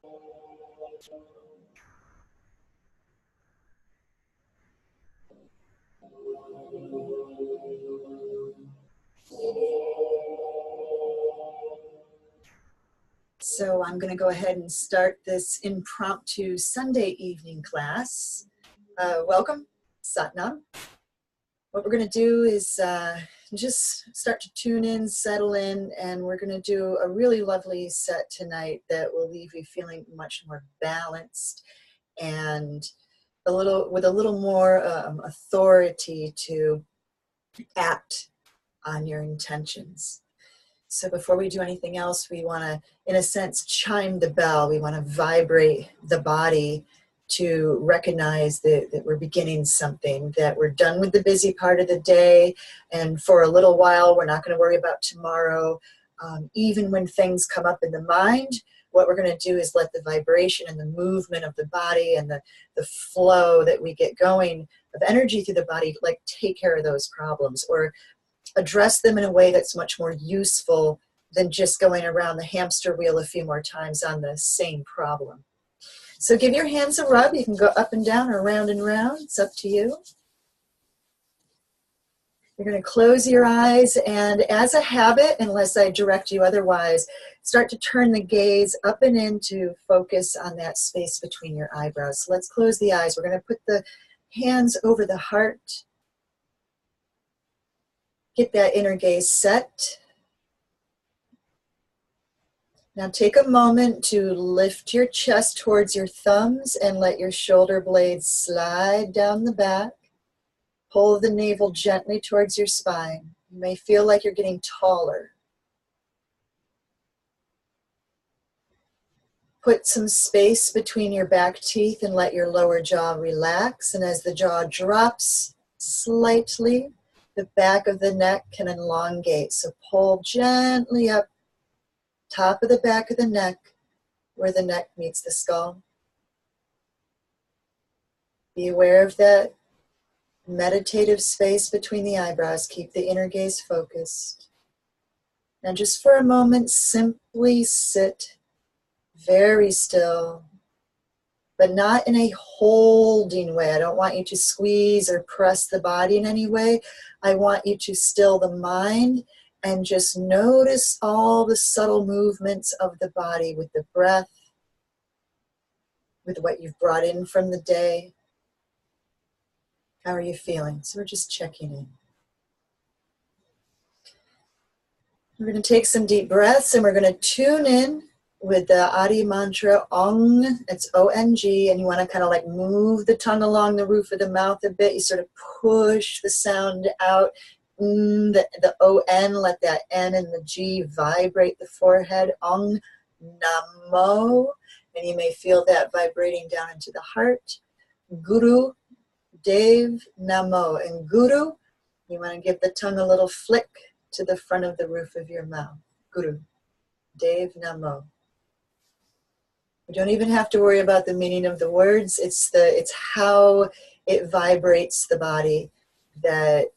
So I'm going to go ahead and start this impromptu Sunday evening class. Welcome, Satnam. What we're going to do is just start to tune in, settle in, and we're going to do a really lovely set tonight that will leave you feeling much more balanced and with a little more authority to act on your intentions. So before we do anything else, we want to, in a sense, chime the bell. We want to vibrate the body to recognize that we're beginning something, that we're done with the busy part of the day, and for a little while, we're not going to worry about tomorrow. Even when things come up in the mind, what we're going to do is let the vibration and the movement of the body and the flow that we get going of energy through the body, like take care of those problems or address them in a way that's much more useful than just going around the hamster wheel a few more times on the same problem. So give your hands a rub. You can go up and down or round and round. It's up to you. You're going to close your eyes, and as a habit, unless I direct you otherwise, start to turn the gaze up and in to focus on that space between your eyebrows. So let's close the eyes. We're going to put the hands over the heart. Get that inner gaze set. Now take a moment to lift your chest towards your thumbs and let your shoulder blades slide down the back. Pull the navel gently towards your spine. You may feel like you're getting taller. Put some space between your back teeth and let your lower jaw relax. And as the jaw drops slightly, the back of the neck can elongate. So pull gently up, top of the back of the neck, where the neck meets the skull. Be aware of that meditative space between the eyebrows. Keep the inner gaze focused. And just for a moment, simply sit very still, but not in a holding way. I don't want you to squeeze or press the body in any way. I want you to still the mind and just notice all the subtle movements of the body with the breath, with what you've brought in from the day. How are you feeling? So we're just checking in. We're going to take some deep breaths and we're going to tune in with the Adi mantra, Ong. It's O-N-G, and you want to kind of like move the tongue along the roof of the mouth a bit. You sort of push the sound out. The O-N, let that N and the G vibrate the forehead. Ong Namo, and you may feel that vibrating down into the heart. Guru Dev Namo, and Guru, you want to give the tongue a little flick to the front of the roof of your mouth. Guru Dev Namo. You don't even have to worry about the meaning of the words. It's how it vibrates the body that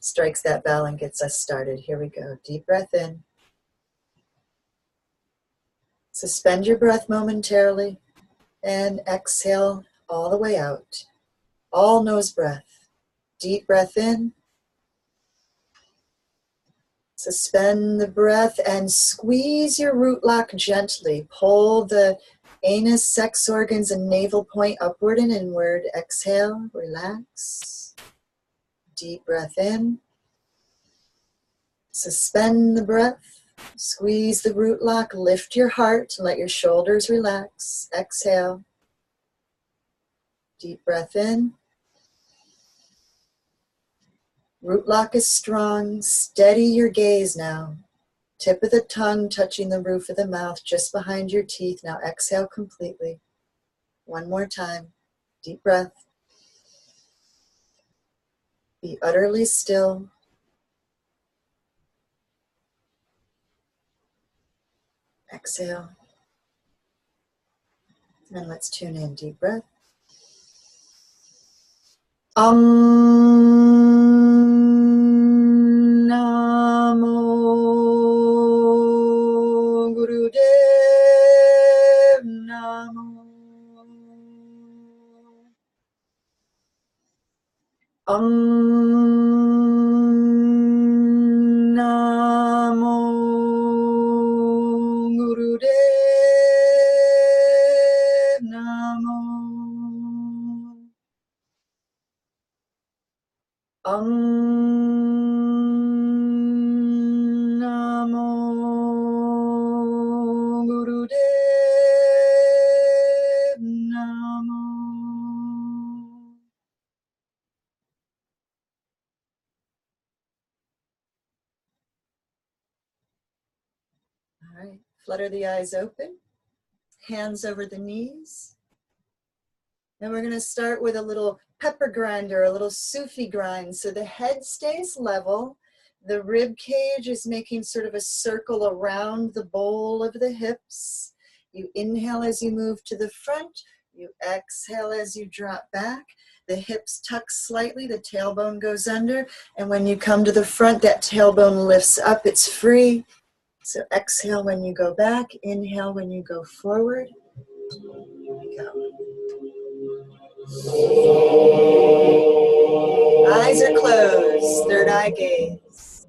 strikes that bell and gets us started. Here we go. Deep breath in. Suspend your breath momentarily and exhale all the way out. All nose breath. Deep breath in. Suspend the breath and squeeze your root lock gently. Pull the anus, sex organs, and navel point upward and inward. Exhale, relax. Deep breath in. Suspend the breath. Squeeze the root lock. Lift your heart and let your shoulders relax. Exhale. Deep breath in. Root lock is strong. Steady your gaze now. Tip of the tongue touching the roof of the mouth just behind your teeth. Now exhale completely. One more time. Deep breath. Be utterly still. Exhale. And let's tune in. Deep breath. Namo Gurudev Namo Gurudev Namo. Namo Gurudev Namo. All right, flutter the eyes open, hands over the knees. And we're going to start with a little pepper grinder, a little Sufi grind. So the head stays level. The rib cage is making sort of a circle around the bowl of the hips. You inhale as you move to the front. You exhale as you drop back. The hips tuck slightly, the tailbone goes under. And when you come to the front, that tailbone lifts up, it's free. So exhale when you go back, inhale when you go forward. Here we go. Eyes are closed, third eye gaze.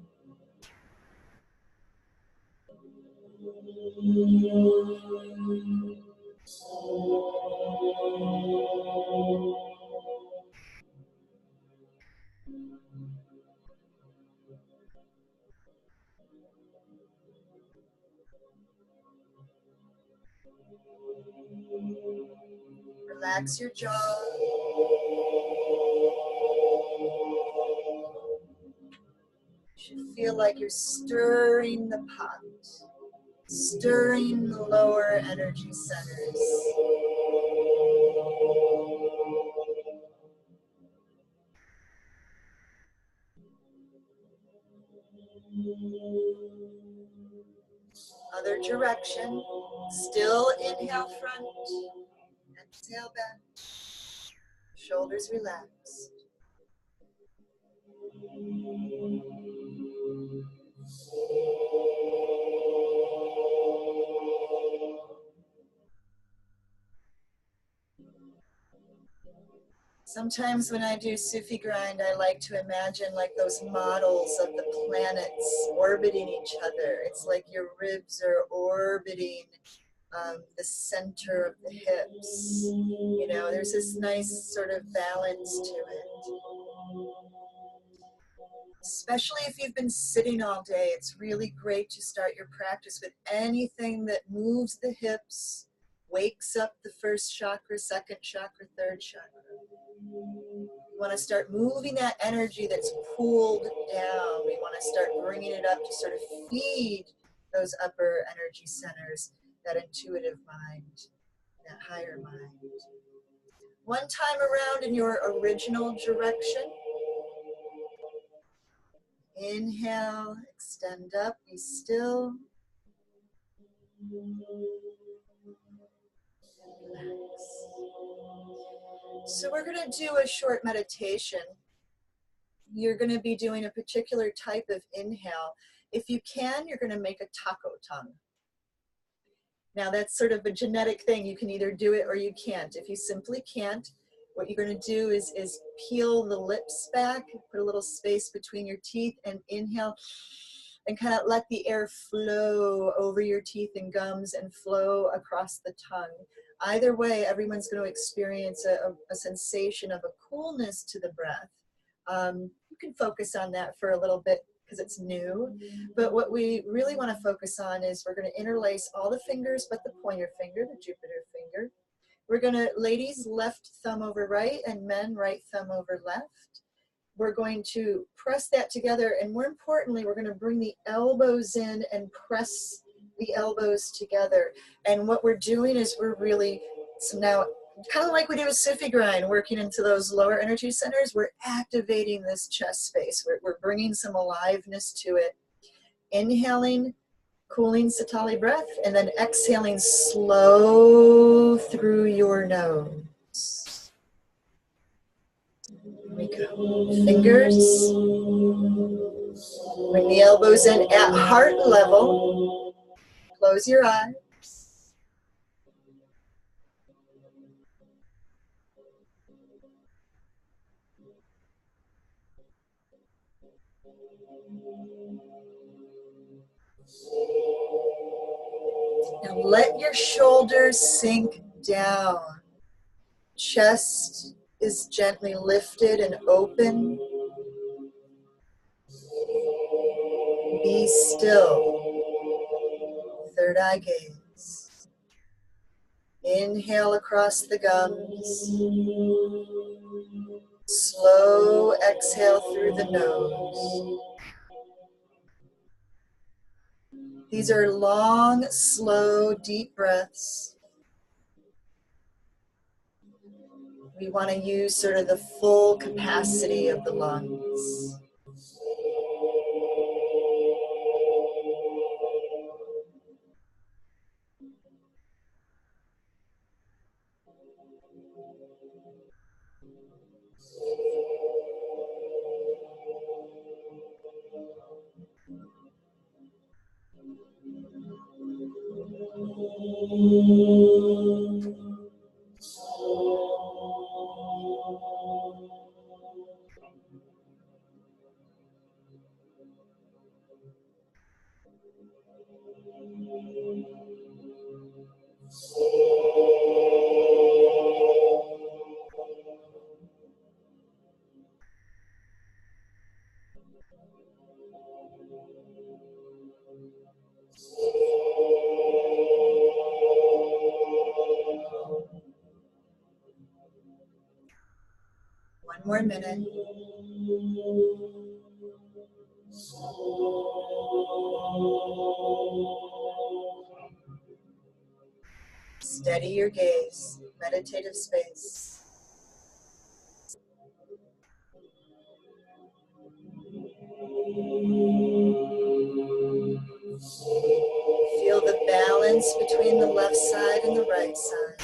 Relax your jaw. You should feel like you're stirring the pot, stirring the lower energy centers. Other direction. Still inhale front, exhale back. Shoulders relaxed. Sometimes when I do Sufi grind, I like to imagine like those models of the planets orbiting each other. It's like your ribs are orbiting the center of the hips. You know, there's this nice sort of balance to it. Especially if you've been sitting all day, it's really great to start your practice with anything that moves the hips, wakes up the first chakra, second chakra, third chakra. You want to start moving that energy that's pulled down. We want to start bringing it up to sort of feed those upper energy centers, that intuitive mind, that higher mind. One time around in your original direction. Inhale, extend up, be still. Relax. So we're going to do a short meditation. You're going to be doing a particular type of inhale. If you can, you're going to make a taco tongue. Now that's sort of a genetic thing. You can either do it or you can't. If you simply can't, what you're going to do is peel the lips back, put a little space between your teeth and inhale and kind of let the air flow over your teeth and gums and flow across the tongue. Either way, everyone's going to experience a sensation of a coolness to the breath. You can focus on that for a little bit because it's new, but what we really want to focus on is we're going to interlace all the fingers but the pointer finger, the Jupiter finger. We're going to, ladies, left thumb over right, and men, right thumb over left. We're going to press that together, and more importantly, we're going to bring the elbows in and press the elbows together. And what we're doing is we're really, so now, kind of like we do with Sufi grind, working into those lower energy centers, we're activating this chest space. We're bringing some aliveness to it. Inhaling, cooling Satali breath, and then exhaling slow through your nose. Here we go. Fingers. Bring the elbows in at heart level. Close your eyes. Now let your shoulders sink down. Chest is gently lifted and open. Be still. Third eye gaze. Inhale across the gums. Slow exhale through the nose. These are long, slow, deep breaths. We want to use sort of the full capacity of the lungs. One more minute. Steady your gaze, meditative space. Feel the balance between the left side and the right side.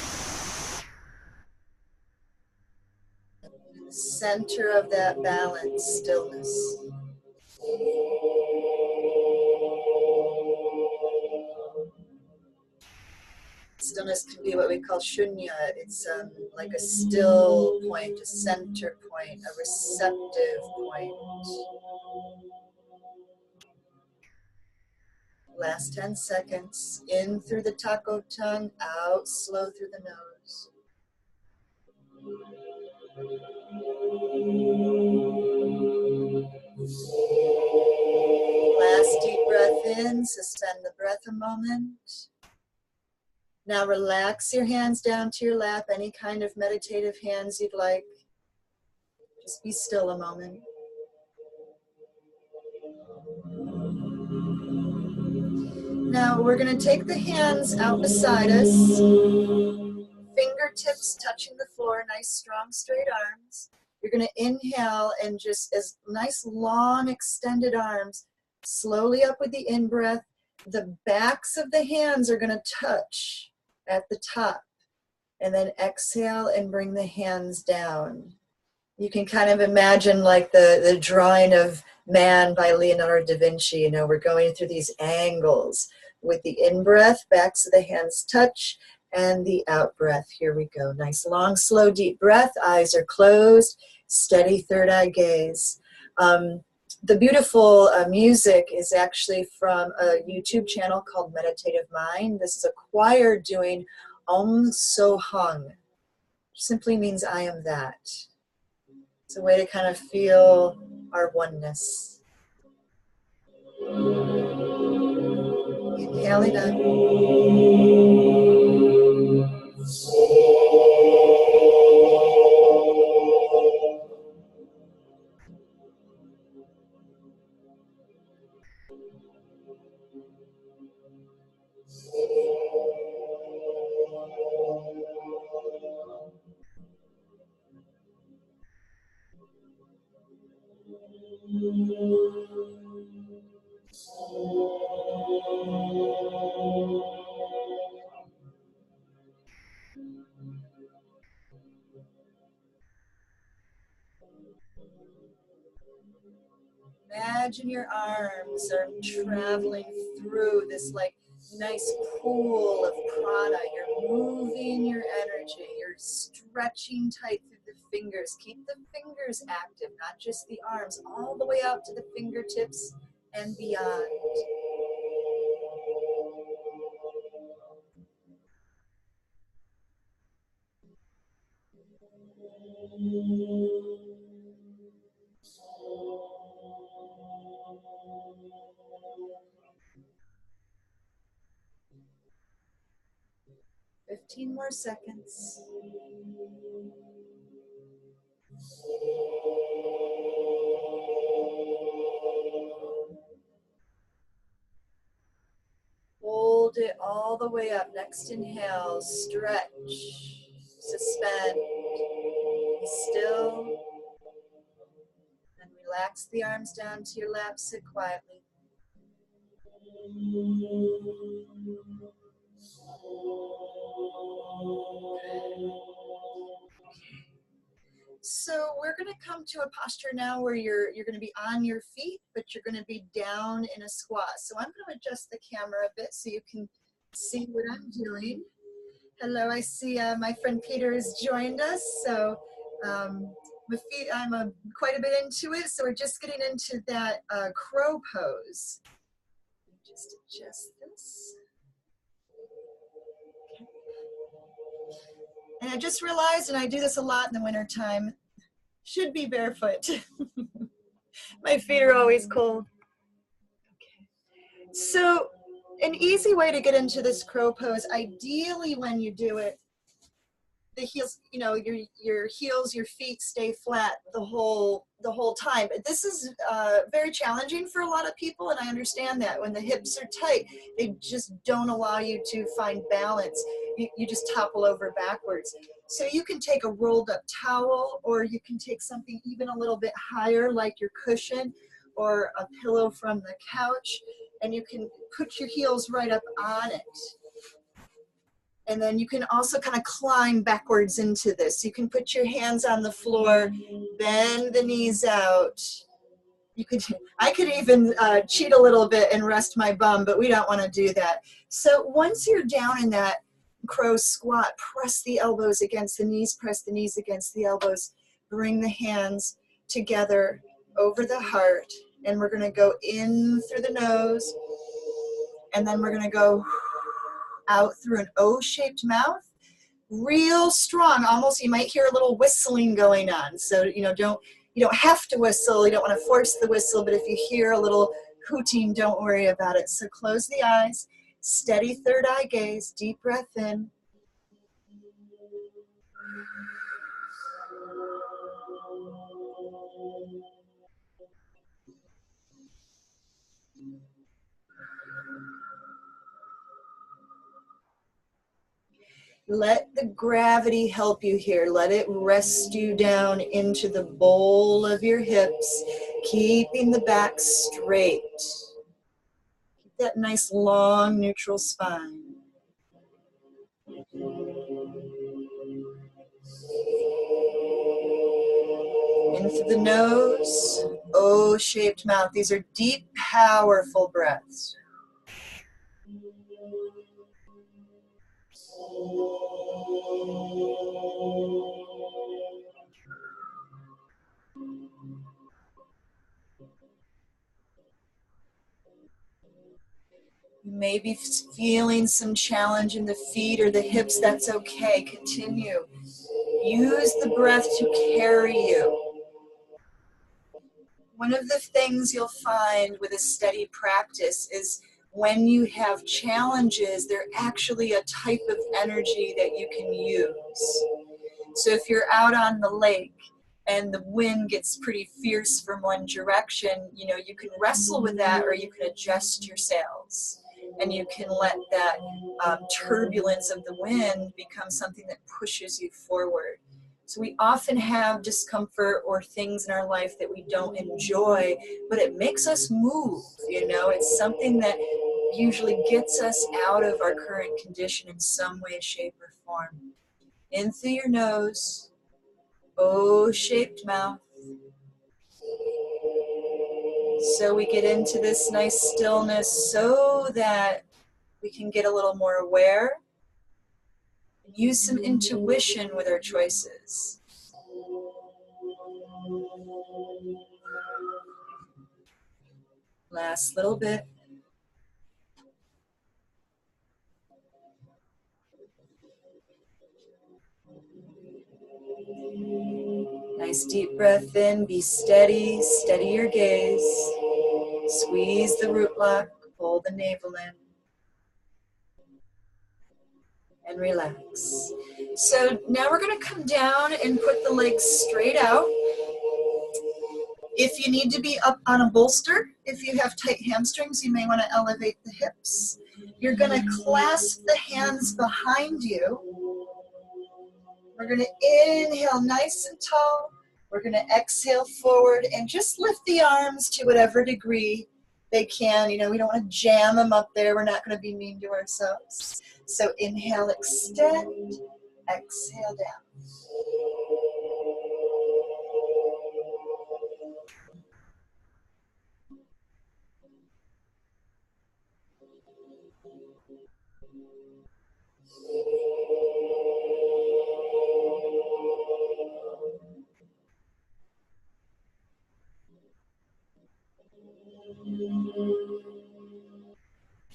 In the center of that balance, stillness. Stillness can be what we call shunya. It's like a still point, a center point, a receptive point. Last 10 seconds. In through the taco tongue, out slow through the nose. Last deep breath in, suspend the breath a moment. Now relax your hands down to your lap, any kind of meditative hands you'd like. Just be still a moment. Now we're going to take the hands out beside us, fingertips touching the floor, nice strong straight arms. You're going to inhale and just as nice long extended arms, slowly up with the in-breath. The backs of the hands are going to touch at the top, and then exhale and bring the hands down. You can kind of imagine like the drawing of Man by Leonardo da Vinci. You know, we're going through these angles with the in-breath, backs of the hands touch, and the out-breath. Here we go. Nice, long, slow, deep breath. Eyes are closed. Steady third eye gaze. The beautiful music is actually from a YouTube channel called Meditative Mind. This is a choir doing Om So Hung. Simply means I am that. It's a way to kind of feel our oneness. Inhaling up. Imagine your arms are traveling through this like nice pool of prana. You're moving your energy. You're stretching tight through the fingers. Keep the fingers active, not just the arms, all the way out to the fingertips and beyond. 15 more seconds. Hold it all the way up. Next inhale, stretch, suspend, be still, and relax the arms down to your lap. Sit quietly. So we're going to come to a posture now where you're going to be on your feet, but you're going to be down in a squat. So I'm going to adjust the camera a bit so you can see what I'm doing. Hello, I see my friend Peter has joined us. So my feet, I'm quite a bit into it. So we're just getting into that crow pose. Just adjust this. Okay. And I just realized, and I do this a lot in the wintertime, should be barefoot. My feet are always cold. Okay. So an easy way to get into this crow pose, ideally when you do it, the heels, you know, your heels, your feet stay flat the whole time. But this is very challenging for a lot of people, and I understand that. When the hips are tight, they just don't allow you to find balance. You just topple over backwards. So you can take a rolled up towel, or you can take something even a little bit higher like your cushion or a pillow from the couch, and you can put your heels right up on it. And then you can also kind of climb backwards into this. You can put your hands on the floor, bend the knees out. I could even cheat a little bit and rest my bum, but we don't want to do that. So once you're down in that crow squat, press the elbows against the knees, press the knees against the elbows. Bring the hands together over the heart. And we're going to go in through the nose. And then we're going to go out through an O-shaped mouth, real strong. Almost, you might hear a little whistling going on. So you don't have to whistle. You don't want to force the whistle. But if you hear a little hooting, don't worry about it. So close the eyes, steady third eye gaze, deep breath in. Let the gravity help you here. Let it rest you down into the bowl of your hips, keeping the back straight. Keep that nice long neutral spine. In through the nose, O-shaped mouth. These are deep, powerful breaths. You may be feeling some challenge in the feet or the hips. That's okay. Continue. Use the breath to carry you. One of the things you'll find with a steady practice is when you have challenges, they're actually a type of energy that you can use. So if you're out on the lake and the wind gets pretty fierce from one direction, you can wrestle with that, or you can adjust your sails. And you can let that turbulence of the wind become something that pushes you forward. So we often have discomfort or things in our life that we don't enjoy, but it makes us move, It's something that usually gets us out of our current condition in some way, shape, or form. In through your nose, O-shaped mouth. So we get into this nice stillness so that we can get a little more aware and use some intuition with our choices. Last little bit. Nice deep breath in, be steady, steady your gaze. Squeeze the root block, pull the navel in. and relax. So now we're going to come down and put the legs straight out. If you need to be up on a bolster, if you have tight hamstrings, you may want to elevate the hips. You're going to clasp the hands behind you. We're going to inhale nice and tall. We're going to exhale forward and just lift the arms to whatever degree they can. You know, we don't want to jam them up there. We're not going to be mean to ourselves. So inhale, extend, exhale down.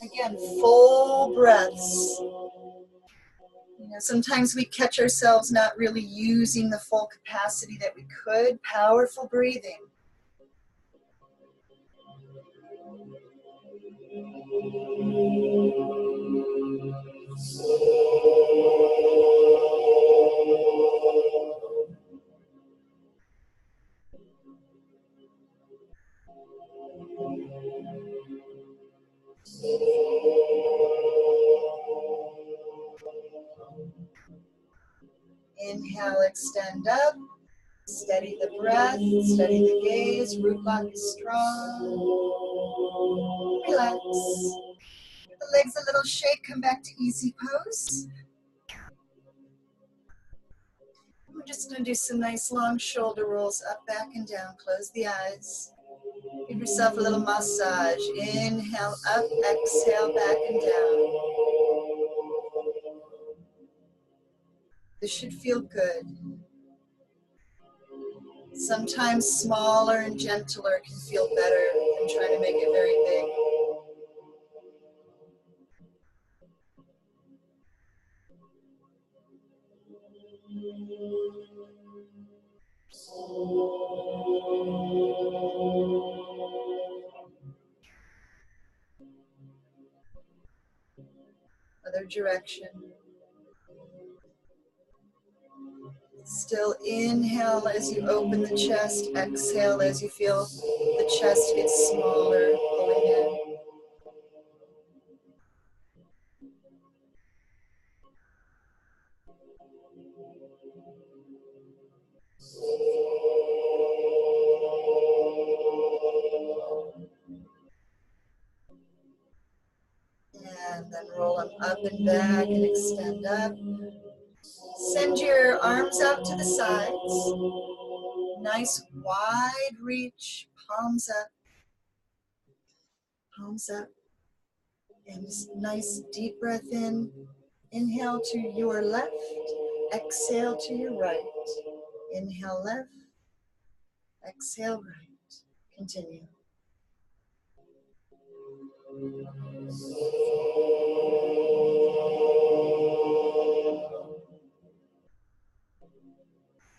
Again, full breaths. You know, sometimes we catch ourselves not really using the full capacity that we could. Powerful breathing. Inhale, extend up. Steady the breath, steady the gaze. Root lock is strong. Relax. Give the legs a little shake. Come back to easy pose. We're just going to do some nice long shoulder rolls up, back, and down. Close the eyes. Give yourself a little massage. Inhale up, exhale back and down. This should feel good. Sometimes smaller and gentler can feel better than trying to make it very big. Other direction. Still inhale as you open the chest, exhale as you feel the chest get smaller, pulling in. And then roll them up and back and extend up. Send your arms out to the sides. Nice wide reach, palms up. Palms up. And just nice deep breath in. Inhale to your left. Exhale to your right. Inhale left. Exhale right. Continue.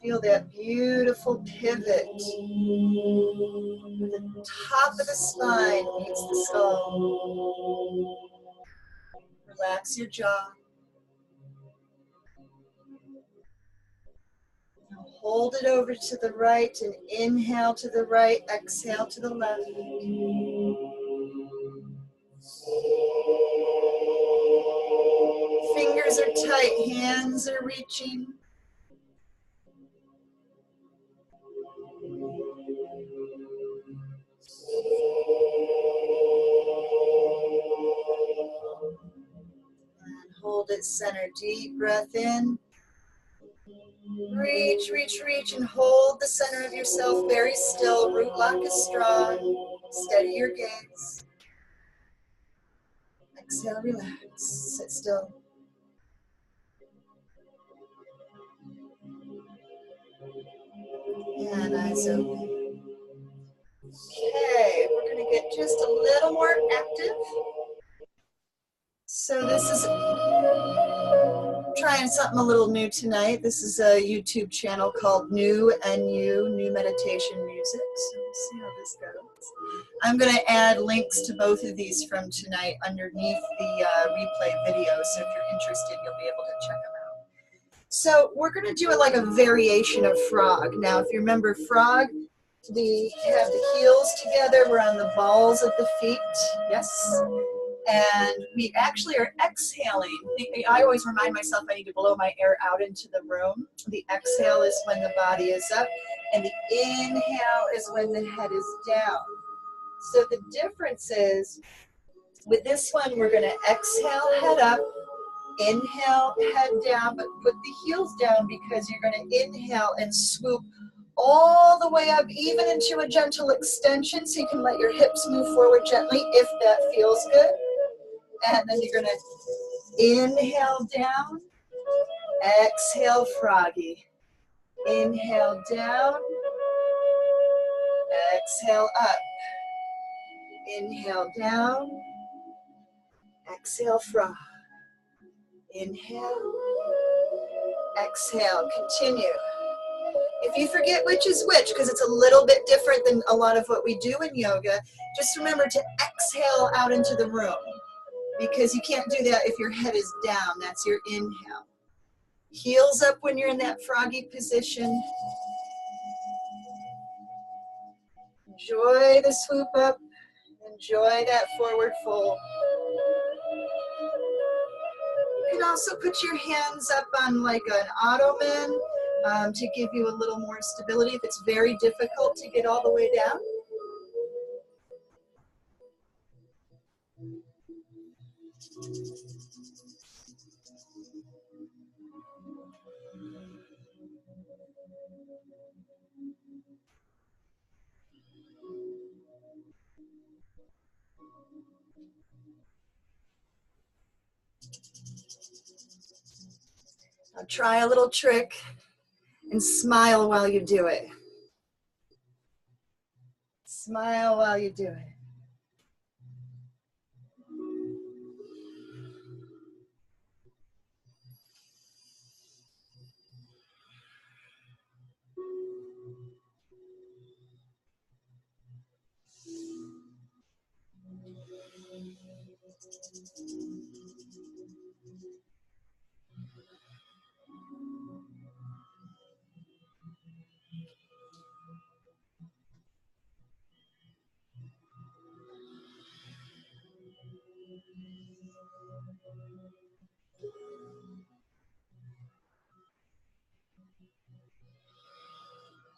Feel that beautiful pivot. The top of the spine meets the skull. Relax your jaw. Now hold it over to the right and inhale to the right, exhale to the left. Fingers are tight, hands are reaching. And hold it center, deep breath in. Reach, reach, reach, and hold the center of yourself very still. Root lock is strong. Steady your gaze. Exhale, relax, sit still. And eyes open. Okay, we're going to get just a little more active. So this is trying something a little new tonight. This is a YouTube channel called New Meditation Music. So See how this goes. I'm going to add links to both of these from tonight underneath the replay video, so if you're interested, you'll be able to check them out. So we're going to do it like a variation of frog. Now, if you remember frog, we have the heels together, we're on the balls of the feet, yes? And we actually are exhaling. I always remind myself I need to blow my air out into the room. The exhale is when the body is up, and the inhale is when the head is down. So the difference is, with this one, we're going to exhale, head up, inhale, head down, but put the heels down because you're going to inhale and swoop all the way up, even into a gentle extension, so you can let your hips move forward gently if that feels good. And then you're going to inhale down, exhale froggy. Inhale down, exhale up. Inhale down, exhale frog. Inhale, exhale, continue. If you forget which is which, because it's a little bit different than a lot of what we do in yoga, just remember to exhale out into the room, because you can't do that if your head is down. That's your inhale. Heels up when you're in that froggy position. Enjoy the swoop up. Enjoy that forward fold. You can also put your hands up on like an ottoman to give you a little more stability if it's very difficult to get all the way down. Now try a little trick and smile while you do it. Smile while you do it.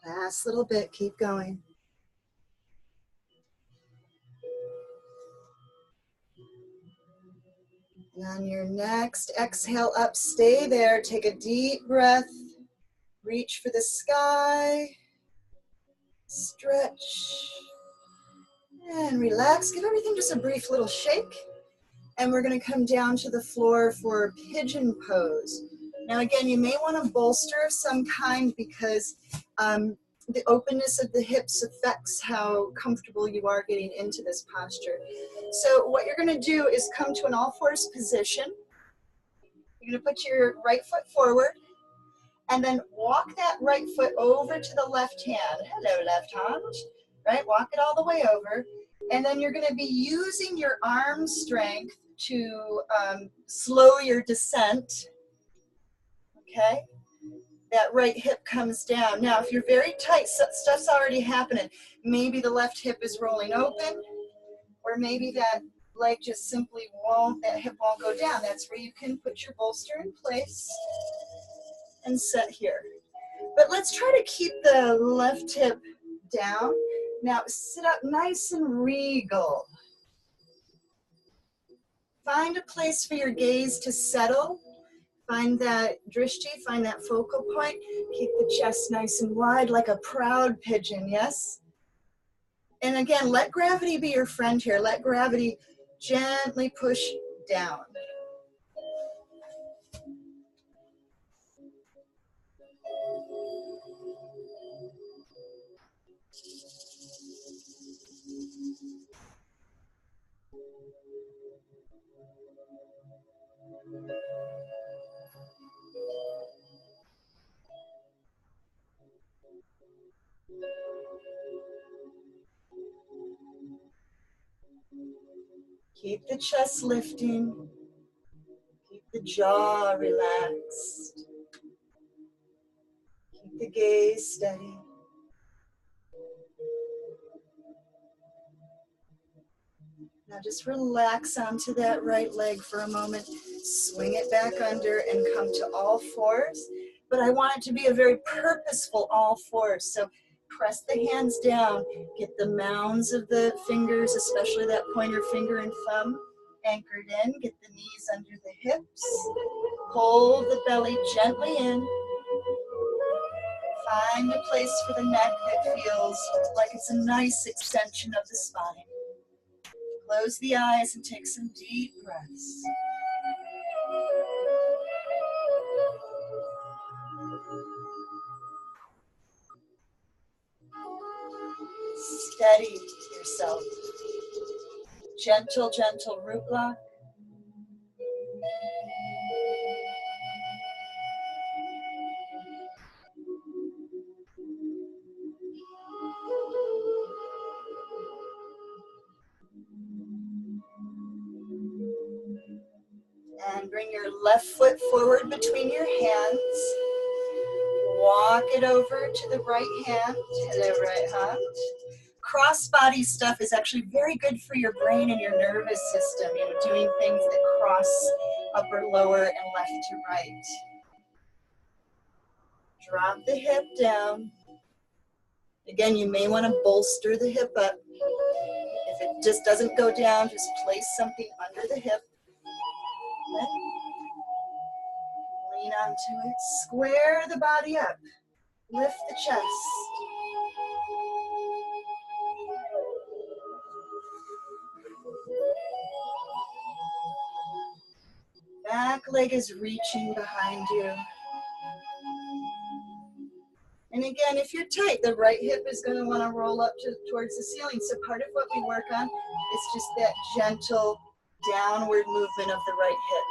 Last little bit, keep going. And on your next exhale up, stay there, take a deep breath, reach for the sky, stretch, and relax. Give everything just a brief little shake. And we're going to come down to the floor for pigeon pose. Now again, you may want to bolster of some kind because the openness of the hips affects how comfortable you are getting into this posture. So what you're going to do is come to an all-fours position. You're going to put your right foot forward and then walk that right foot over to the left hand. Hello, left hand. Right, walk it all the way over. And then you're going to be using your arm strength to slow your descent. Okay? That right hip comes down. Now, if you're very tight, stuff's already happening. Maybe the left hip is rolling open, or maybe that leg just simply won't, that hip won't go down. That's where you can put your bolster in place and set here. But let's try to keep the left hip down. Now, sit up nice and regal. Find a place for your gaze to settle. Find that drishti, find that focal point. Keep the chest nice and wide like a proud pigeon, yes? And again, let gravity be your friend here. Let gravity gently push down. Keep the chest lifting. Keep the jaw relaxed. Keep the gaze steady. Now just relax onto that right leg for a moment. Swing it back under and come to all fours. But I want it to be a very purposeful all fours. So press the hands down. Get the mounds of the fingers, especially that pointer finger and thumb, anchored in. Get the knees under the hips. Hold the belly gently in. Find a place for the neck that feels like it's a nice extension of the spine. Close the eyes and take some deep breaths. Steady yourself. Gentle, gentle root block. And bring your left foot forward between your hands. Walk it over to the right hand, to the right hand. Cross-body stuff is actually very good for your brain and your nervous system, you know, doing things that cross upper, lower, and left to right. Drop the hip down. Again, you may want to bolster the hip up. If it just doesn't go down, just place something under the hip. Okay. Lean onto it. Square the body up. Lift the chest. Back leg is reaching behind you. And again, if you're tight, the right hip is going to want to roll up towards the ceiling. So part of what we work on is just that gentle downward movement of the right hip.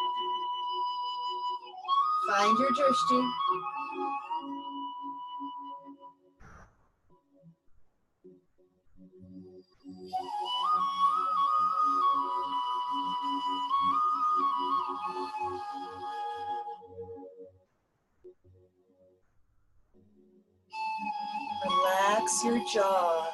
Find your drishti. Relax your jaw.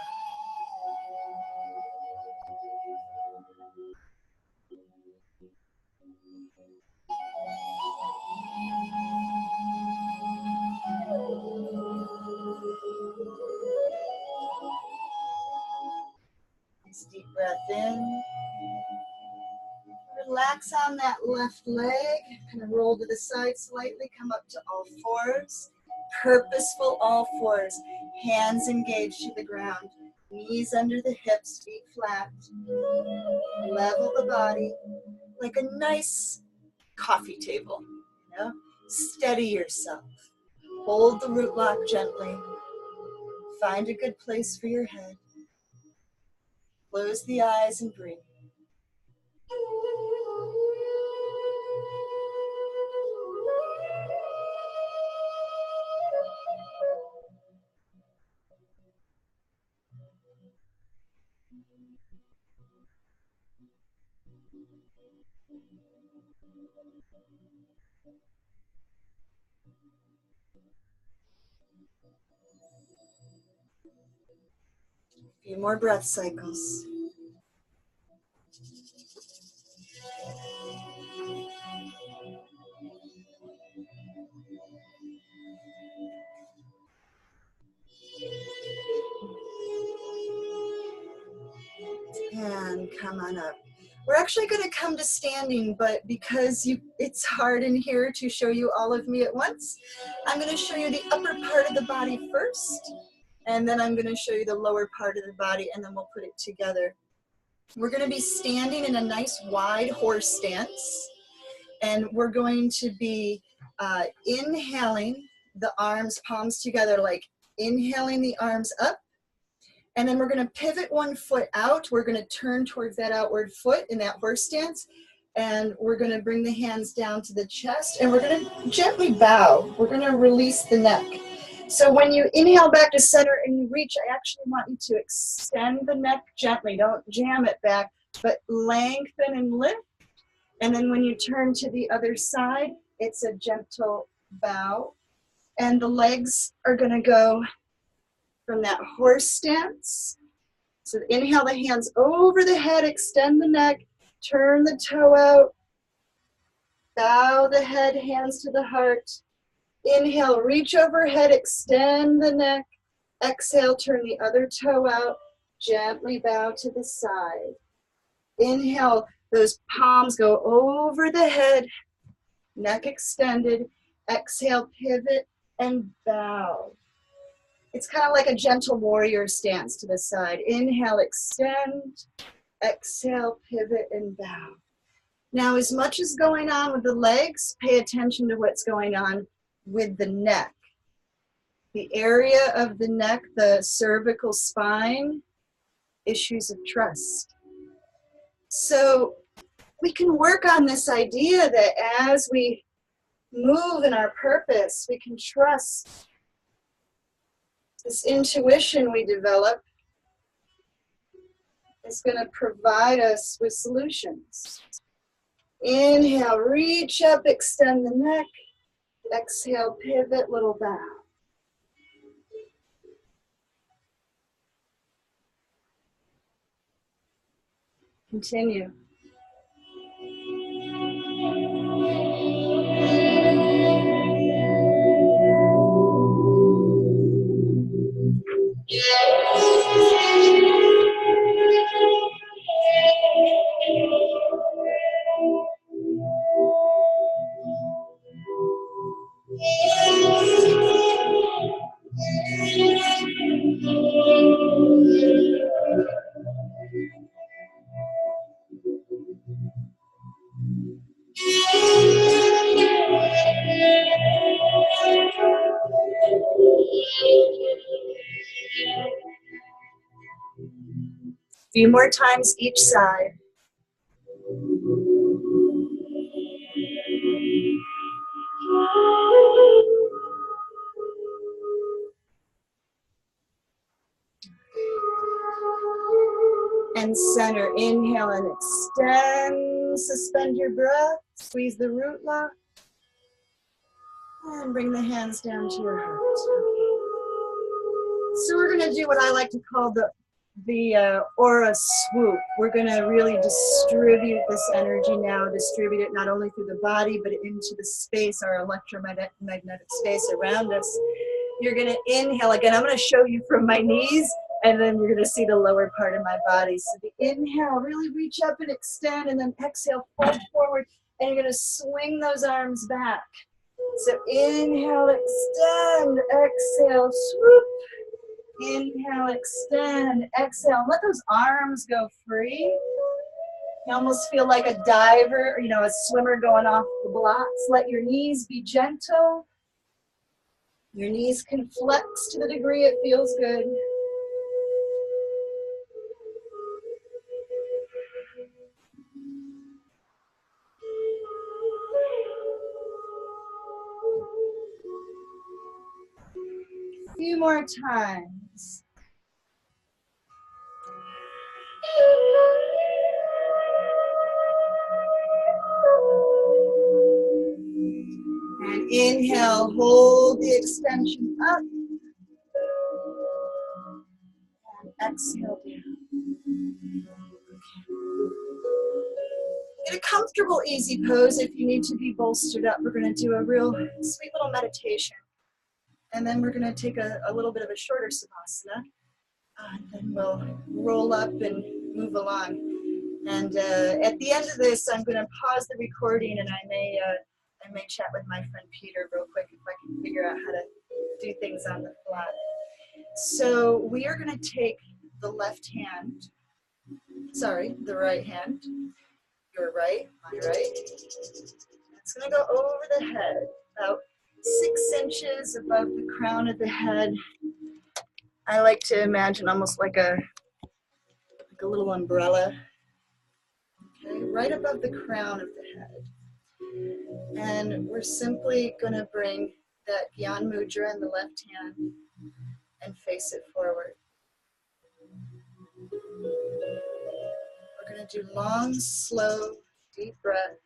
Nice deep breath in. Relax on that left leg. Kind of roll to the side slightly. Come up to all fours. Purposeful all fours. Hands engaged to the ground. Knees under the hips, feet flat. Level the body like a nice coffee table. You know? Steady yourself. Hold the root block gently. Find a good place for your head. Close the eyes and breathe. A few more breath cycles. And come on up. We're actually going to come to standing, but because it's hard in here to show you all of me at once, I'm going to show you the upper part of the body first, and then I'm going to show you the lower part of the body, and then we'll put it together. We're going to be standing in a nice wide horse stance, and we're going to be inhaling the arms, palms together, like inhaling the arms up. And then we're going to pivot one foot out. We're going to turn towards that outward foot in that horse stance. And we're going to bring the hands down to the chest. And we're going to gently bow. We're going to release the neck. So when you inhale back to center and you reach, I actually want you to extend the neck gently. Don't jam it back. but lengthen and lift. And then when you turn to the other side, it's a gentle bow. And the legs are going to go from that horse stance. So inhale the hands over the head, extend the neck, turn the toe out, bow the head, hands to the heart. Inhale, reach overhead, extend the neck. Exhale, turn the other toe out, gently bow to the side. Inhale, those palms go over the head, neck extended. Exhale, pivot and bow. It's kind of like a gentle warrior stance to the side. Inhale, extend. Exhale, pivot and bow. Now, as much as going on with the legs, pay attention to what's going on with the neck. The area of the neck, the cervical spine, issues of trust. So we can work on this idea that as we move in our purpose, we can trust this intuition we develop is going to provide us with solutions. Inhale, reach up, extend the neck. Exhale, pivot, little bow. Continue. A few more times each side. And center. Inhale and extend. Suspend your breath. Squeeze the root lock. And bring the hands down to your heart. Okay. So we're going to do what I like to call the aura swoop. We're going to really distribute this energy now, distribute it not only through the body, but into the space, our electromagnetic space around us. You're going to inhale again. I'm going to show you from my knees, and then you're going to see the lower part of my body. So the inhale, really reach up and extend, and then exhale, fold forward, and you're going to swing those arms back. So inhale, extend, exhale, swoop. Inhale, extend, exhale. Let those arms go free. You almost feel like a diver, or, a swimmer going off the blocks. Let your knees be gentle. Your knees can flex to the degree it feels good. A few more times. And inhale, hold the extension up. And exhale down. In a comfortable, easy pose, if you need to be bolstered up, we're going to do a real sweet little meditation. And then we're going to take a little bit of a shorter savasana. And then we'll roll up and move along. And at the end of this, I'm going to pause the recording, and I may chat with my friend Peter real quick if I can figure out how to do things on the fly. So we are going to take the right hand, your right, my right. It's going to go over the head, about 6 inches above the crown of the head. I like to imagine almost like a little umbrella, okay, right above the crown of the head. And we're simply going to bring that Gyan Mudra in the left hand and face it forward. We're going to do long, slow, deep breath.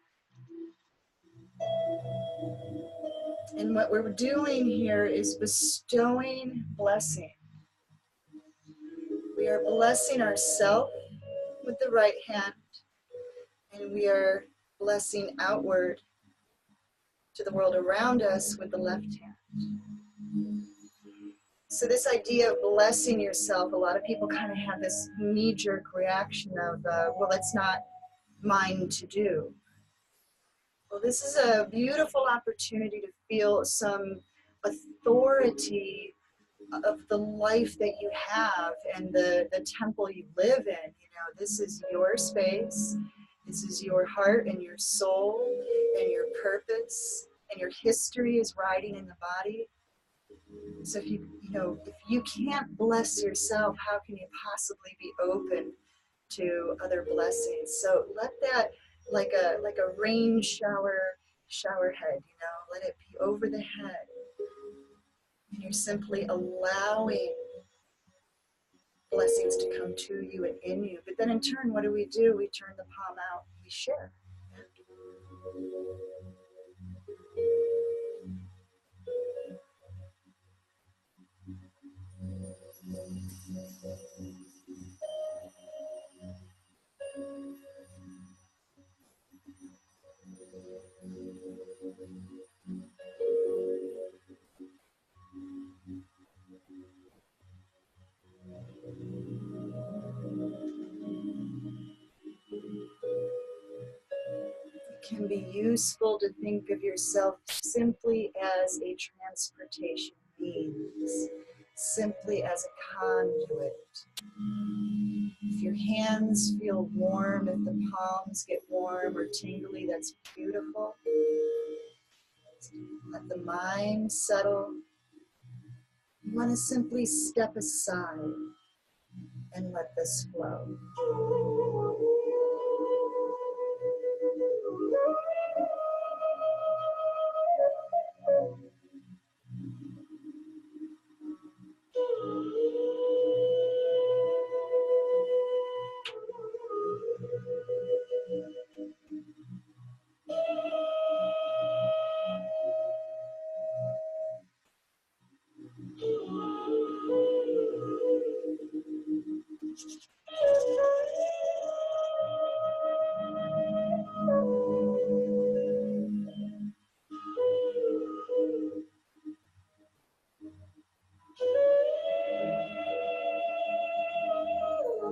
And what we're doing here is bestowing blessing. We are blessing ourselves with the right hand, and we are blessing outward to the world around us with the left hand. So this idea of blessing yourself, a lot of people kind of have this knee-jerk reaction of, well, it's not mine to do. Well, this is a beautiful opportunity to feel some authority of the life that you have and the temple you live in. You know, this is your space. This is your heart and your soul and your purpose, and your history is riding in the body. So if you can't bless yourself, how can you possibly be open to other blessings? So let that, like a rain shower head, let it be over the head. And you're simply allowing blessings to come to you and in you. But then in turn, what do? We turn the palm out, we share. It can be useful to think of yourself simply as a transportation means, simply as a conduit. If your hands feel warm, if the palms get warm or tingly, that's beautiful. Let the mind settle. You want to simply step aside and let this flow.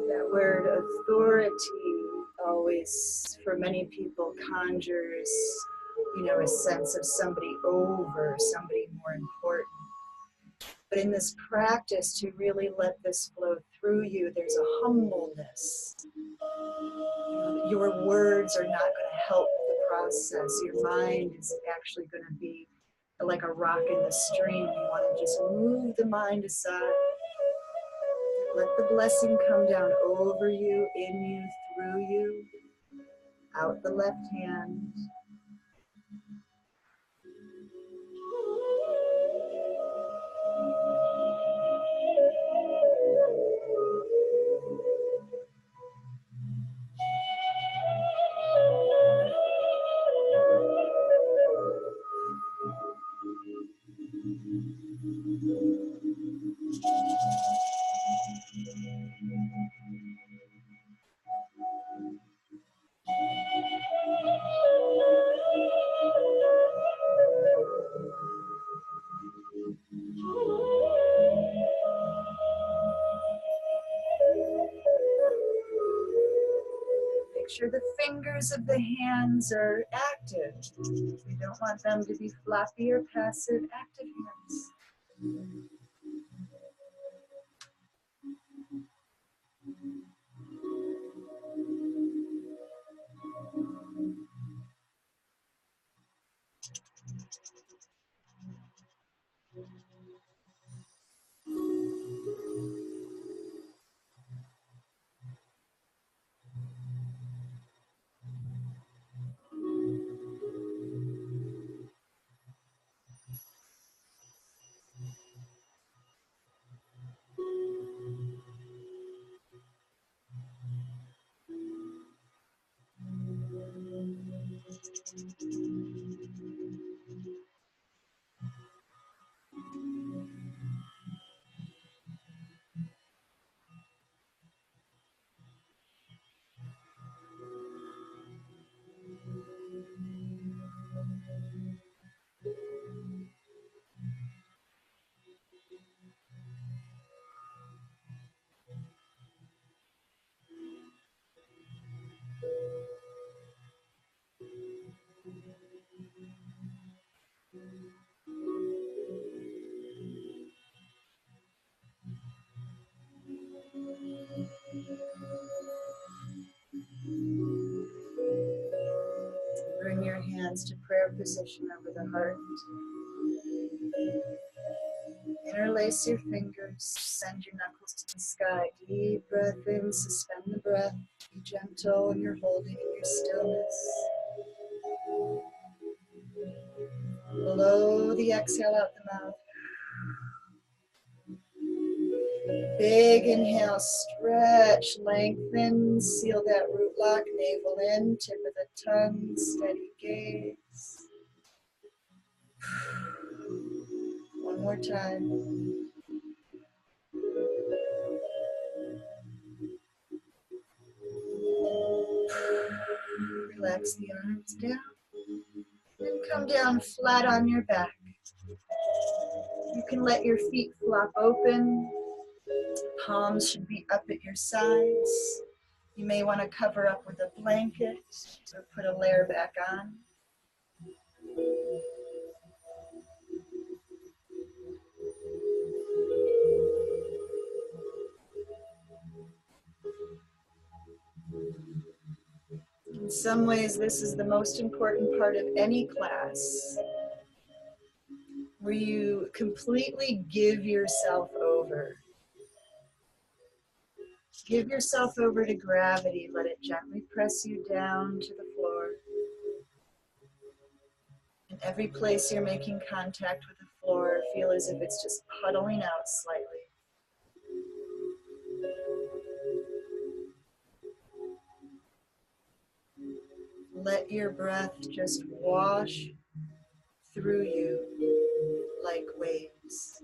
That word authority always, for many people, conjures, a sense of somebody over, somebody more important. But in this practice, to really let this flow through you, there's a humbleness. Your words are not going to help the process. Your mind is actually going to be like a rock in the stream. You want to just move the mind aside. Let the blessing come down over you, in you, through you, out the left hand. Make sure the fingers of the hands are active. We don't want them to be floppy or passive, active hands. Bring your hands to prayer position over the heart. Interlace your fingers, send your knuckles to the sky. Deep breath in, suspend the breath. Be gentle when you're holding in your stillness. Blow the exhale out the mouth. Big inhale, stretch, lengthen, seal that root lock, navel in, tip of the tongue, steady gaze. One more time. Relax the arms down and come down flat on your back. You can let your feet flop open. Palms should be up at your sides. You may want to cover up with a blanket or put a layer back on. In some ways, this is the most important part of any class, where you completely give yourself over. Give yourself over to gravity. Let it gently press you down to the floor. In every place you're making contact with the floor, feel as if it's just puddling out slightly. Let your breath just wash through you like waves.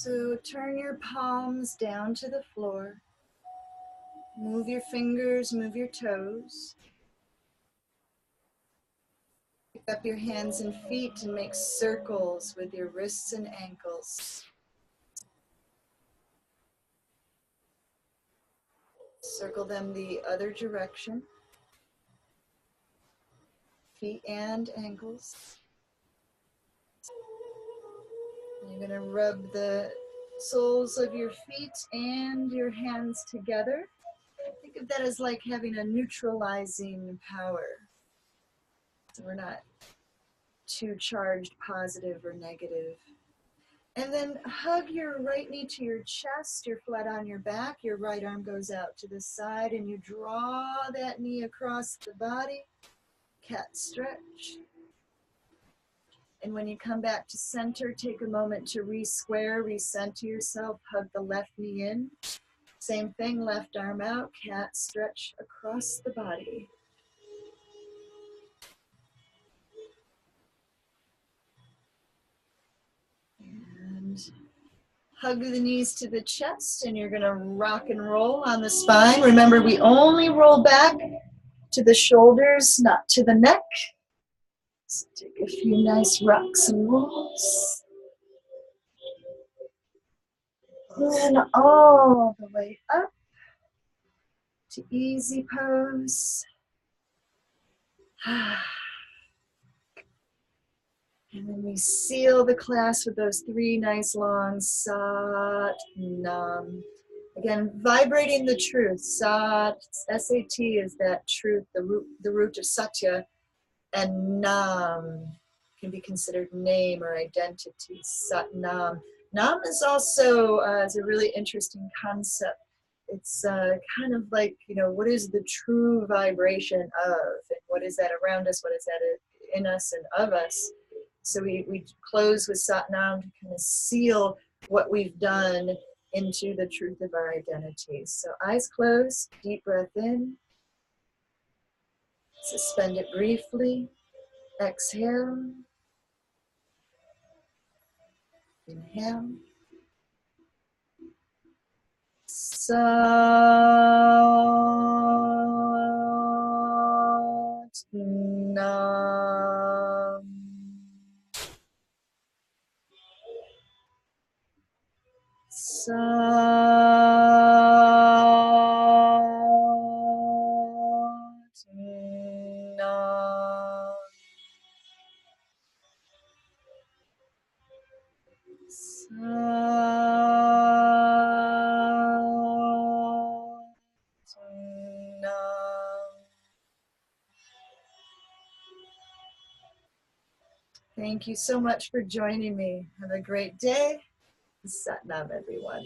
So turn your palms down to the floor. Move your fingers, move your toes. Pick up your hands and feet and make circles with your wrists and ankles. Circle them the other direction. Feet and ankles. You're going to rub the soles of your feet and your hands together. Think of that as like having a neutralizing power. So we're not too charged, positive or negative. And then hug your right knee to your chest. You're flat on your back. Your right arm goes out to the side and you draw that knee across the body. Cat stretch. And when you come back to center, take a moment to re-square, recenter yourself. Hug the left knee in. Same thing, left arm out. Cat stretch across the body. And hug the knees to the chest, and you're going to rock and roll on the spine. Remember, we only roll back to the shoulders, not to the neck. So take a few nice rocks and rolls. And all the way up to easy pose. And then we seal the class with those three nice long Sat Nam. Again, vibrating the truth. Sat, S-A-T is that truth, the root of Satya. And Nam can be considered name or identity. Sat Nam. Nam is also is a really interesting concept. It's kind of like, you know, what is the true vibration of? And what is that around us? What is that in us and of us? So we close with Sat Nam to kind of seal what we've done into the truth of our identity. So eyes closed, deep breath in. Suspend it briefly. Exhale. Inhale. Sat Nam. Sat Nam. Thank you so much for joining me. Have a great day. Sat Nam, everyone.